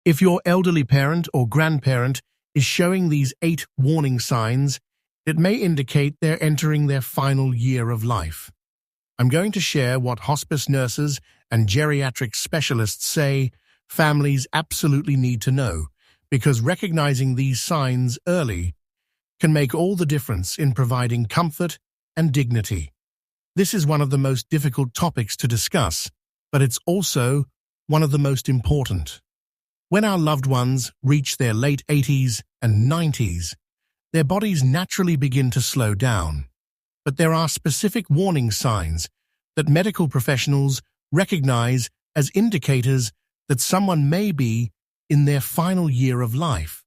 If your elderly parent or grandparent is showing these 8 warning signs, it may indicate they're entering their final year of life. I'm going to share what hospice nurses and geriatric specialists say families absolutely need to know, because recognizing these signs early can make all the difference in providing comfort and dignity. This is one of the most difficult topics to discuss, but it's also one of the most important. When our loved ones reach their late 80s and 90s, their bodies naturally begin to slow down. But there are specific warning signs that medical professionals recognize as indicators that someone may be in their final year of life.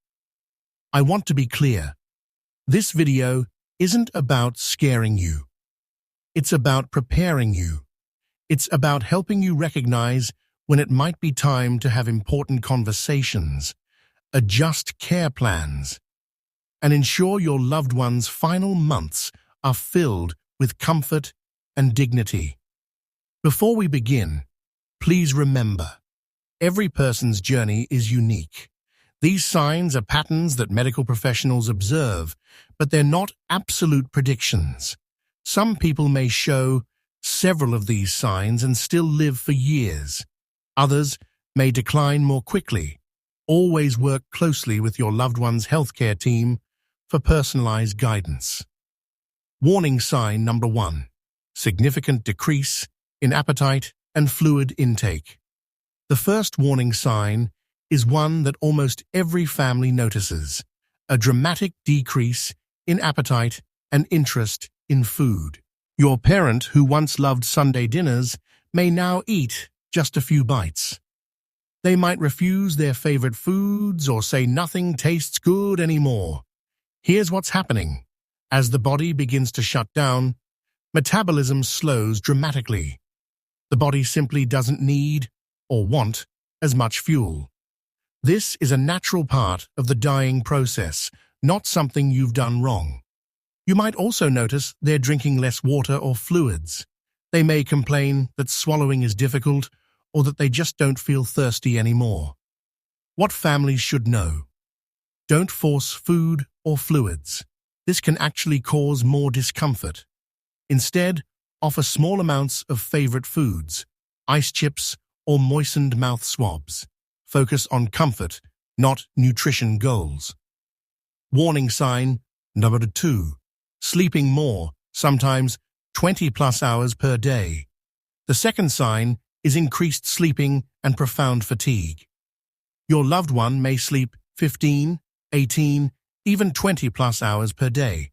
I want to be clear. This video isn't about scaring you. It's about preparing you. It's about helping you recognize when it might be time to have important conversations, adjust care plans, and ensure your loved one's final months are filled with comfort and dignity. Before we begin, please remember, every person's journey is unique. These signs are patterns that medical professionals observe, but they're not absolute predictions. Some people may show several of these signs and still live for years. Others may decline more quickly. Always work closely with your loved one's healthcare team for personalized guidance. Warning sign number 1: significant decrease in appetite and fluid intake. The first warning sign is one that almost every family notices: a dramatic decrease in appetite and interest in food. Your parent who once loved Sunday dinners may now eat just a few bites. They might refuse their favorite foods or say nothing tastes good anymore. Here's what's happening. As the body begins to shut down, metabolism slows dramatically. The body simply doesn't need or want as much fuel. This is a natural part of the dying process, not something you've done wrong. You might also notice they're drinking less water or fluids. They may complain that swallowing is difficult or that they just don't feel thirsty anymore. What families should know: don't force food or fluids. This can actually cause more discomfort. Instead, offer small amounts of favorite foods, ice chips, or moistened mouth swabs. Focus on comfort, not nutrition goals. Warning sign number 2: sleeping more, sometimes 20+ hours per day. The second sign is increased sleeping and profound fatigue. Your loved one may sleep 15, 18, even 20+ hours per day.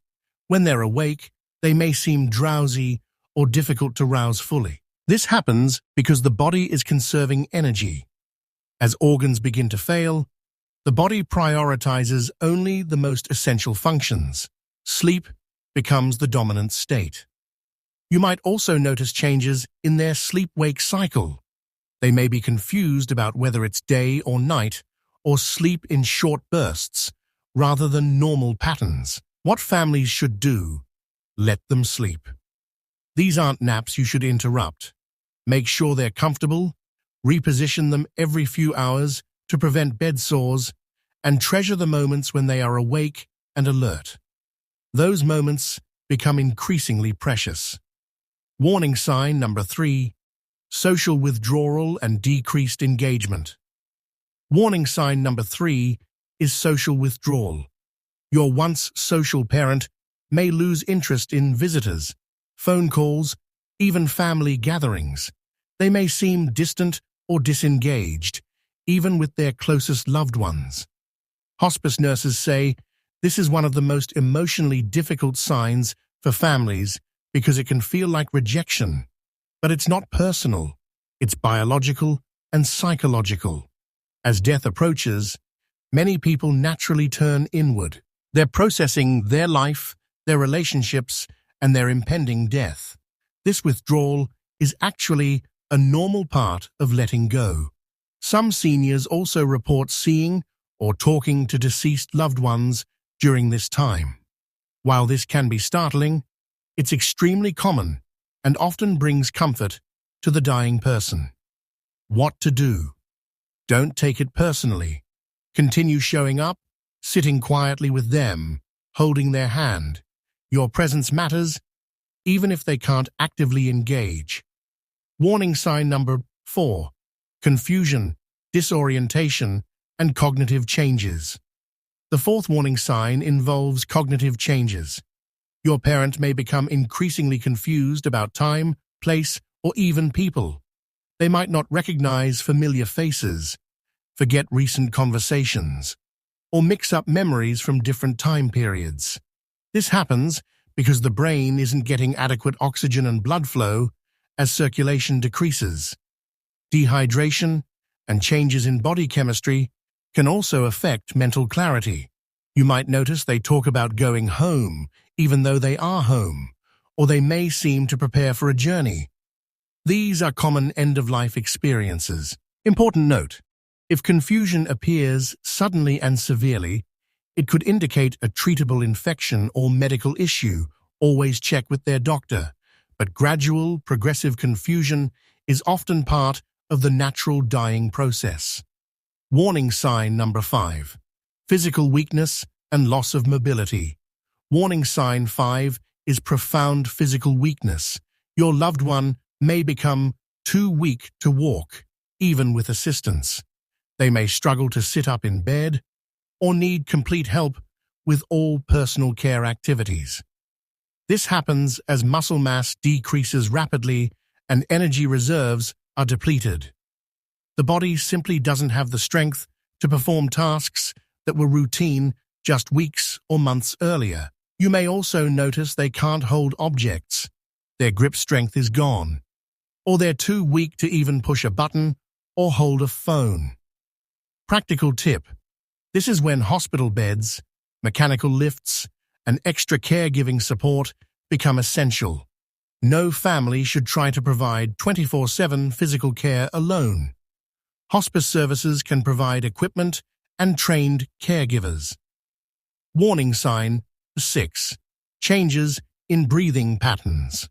When they're awake, they may seem drowsy or difficult to rouse fully. This happens because the body is conserving energy. As organs begin to fail, the body prioritizes only the most essential functions. Sleep becomes the dominant state. You might also notice changes in their sleep-wake cycle. They may be confused about whether it's day or night, or sleep in short bursts, rather than normal patterns. What families should do: let them sleep. These aren't naps you should interrupt. Make sure they're comfortable, reposition them every few hours to prevent bed sores, and treasure the moments when they are awake and alert. Those moments become increasingly precious. Warning sign number 3: social withdrawal and decreased engagement. Warning sign number 3 is social withdrawal. Your once social parent may lose interest in visitors, phone calls, even family gatherings. They may seem distant or disengaged, even with their closest loved ones. Hospice nurses say this is one of the most emotionally difficult signs for families because it can feel like rejection. But it's not personal. It's biological and psychological. As death approaches, many people naturally turn inward. They're processing their life, their relationships, and their impending death. This withdrawal is actually a normal part of letting go. Some seniors also report seeing or talking to deceased loved ones during this time. While this can be startling, it's extremely common and often brings comfort to the dying person. What to do? Don't take it personally. Continue showing up, sitting quietly with them, holding their hand. Your presence matters, even if they can't actively engage. Warning sign number 4. Confusion, disorientation, and cognitive changes. The fourth warning sign involves cognitive changes. Your parent may become increasingly confused about time, place, or even people. They might not recognize familiar faces, forget recent conversations, or mix up memories from different time periods. This happens because the brain isn't getting adequate oxygen and blood flow as circulation decreases. Dehydration and changes in body chemistry can also affect mental clarity. You might notice they talk about going home even though they are home, or they may seem to prepare for a journey. These are common end-of-life experiences. Important note: if confusion appears suddenly and severely, it could indicate a treatable infection or medical issue. Always check with their doctor, but gradual, progressive confusion is often part of the natural dying process. Warning sign number 5. Physical weakness and loss of mobility. Warning sign 5 is profound physical weakness. Your loved one may become too weak to walk, even with assistance. They may struggle to sit up in bed or need complete help with all personal care activities. This happens as muscle mass decreases rapidly and energy reserves are depleted. The body simply doesn't have the strength to perform tasks that were routine just weeks or months earlier. You may also notice they can't hold objects, their grip strength is gone, or they're too weak to even push a button or hold a phone. Practical tip: this is when hospital beds, mechanical lifts, and extra caregiving support become essential. No family should try to provide 24/7 physical care alone. Hospice services can provide equipment and trained caregivers. Warning sign 6. Changes in breathing patterns.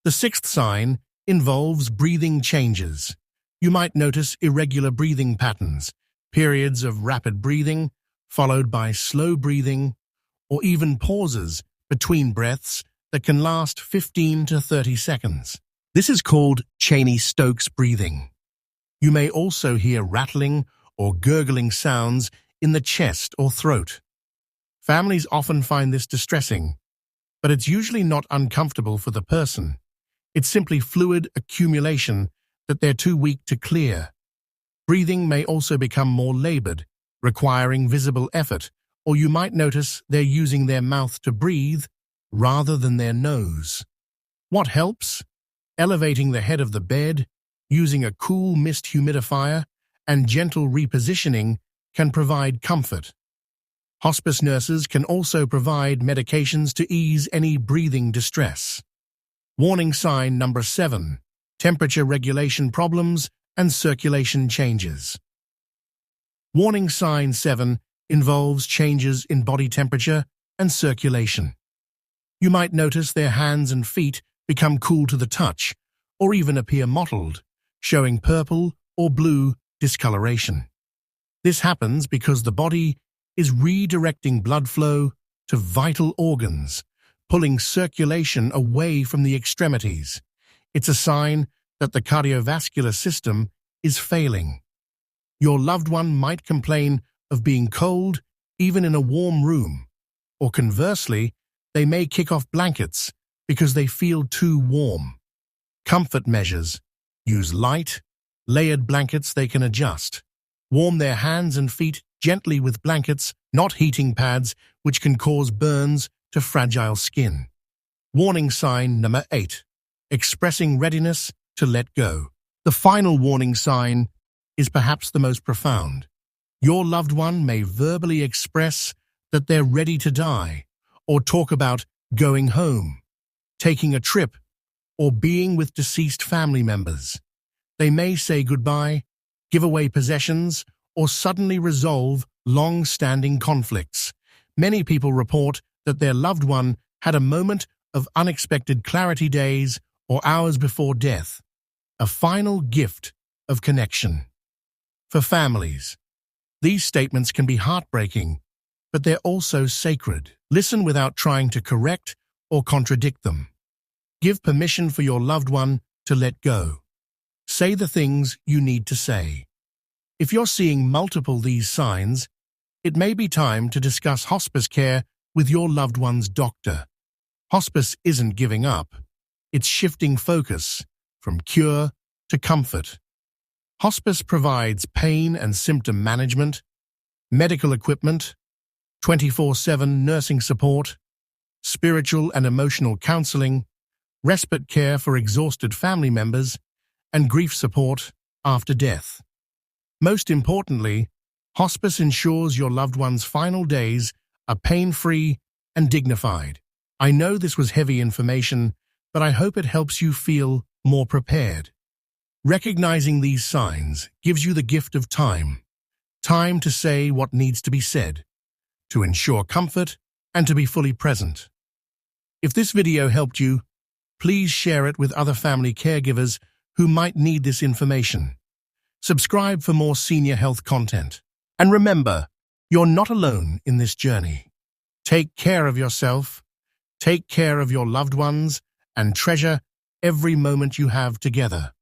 The sixth sign involves breathing changes. You might notice irregular breathing patterns, periods of rapid breathing, followed by slow breathing, or even pauses between breaths that can last 15 to 30 seconds. This is called Cheney-Stokes breathing. You may also hear rattling or gurgling sounds in the chest or throat. Families often find this distressing, but it's usually not uncomfortable for the person. It's simply fluid accumulation that they're too weak to clear. Breathing may also become more labored, requiring visible effort, or you might notice they're using their mouth to breathe rather than their nose. What helps? Elevating the head of the bed, using a cool mist humidifier, and gentle repositioning can provide comfort. Hospice nurses can also provide medications to ease any breathing distress. Warning sign number 7. Temperature regulation problems and circulation changes. Warning sign 7 involves changes in body temperature and circulation. You might notice their hands and feet become cool to the touch, or even appear mottled, showing purple or blue discoloration. This happens because the body is redirecting blood flow to vital organs, pulling circulation away from the extremities. It's a sign that the cardiovascular system is failing. Your loved one might complain of being cold even in a warm room, or conversely, they may kick off blankets because they feel too warm. Comfort measures: use light, layered blankets they can adjust. Warm their hands and feet gently with blankets, not heating pads, which can cause burns to fragile skin. Warning sign number 8. Expressing readiness to let go. The final warning sign is perhaps the most profound. Your loved one may verbally express that they're ready to die, or talk about going home, taking a trip, or being with deceased family members. They may say goodbye, give away possessions, or suddenly resolve long-standing conflicts. Many people report that their loved one had a moment of unexpected clarity days or hours before death, a final gift of connection. for families. These statements can be heartbreaking, but they're also sacred. Listen without trying to correct or contradict them. Give permission for your loved one to let go. Say the things you need to say. If you're seeing multiple these signs, it may be time to discuss hospice care with your loved one's doctor. Hospice isn't giving up. It's shifting focus from cure to comfort. Hospice provides pain and symptom management, medical equipment, 24/7 nursing support, spiritual and emotional counseling, respite care for exhausted family members, and grief support after death. Most importantly, hospice ensures your loved one's final days are pain-free and dignified. I know this was heavy information, but I hope it helps you feel more prepared. Recognizing these signs gives you the gift of time. Time to say what needs to be said, to ensure comfort, and to be fully present. If this video helped you, please share it with other family caregivers who might need this information. Subscribe for more senior health content. And remember, you're not alone in this journey. Take care of yourself, take care of your loved ones, and treasure every moment you have together.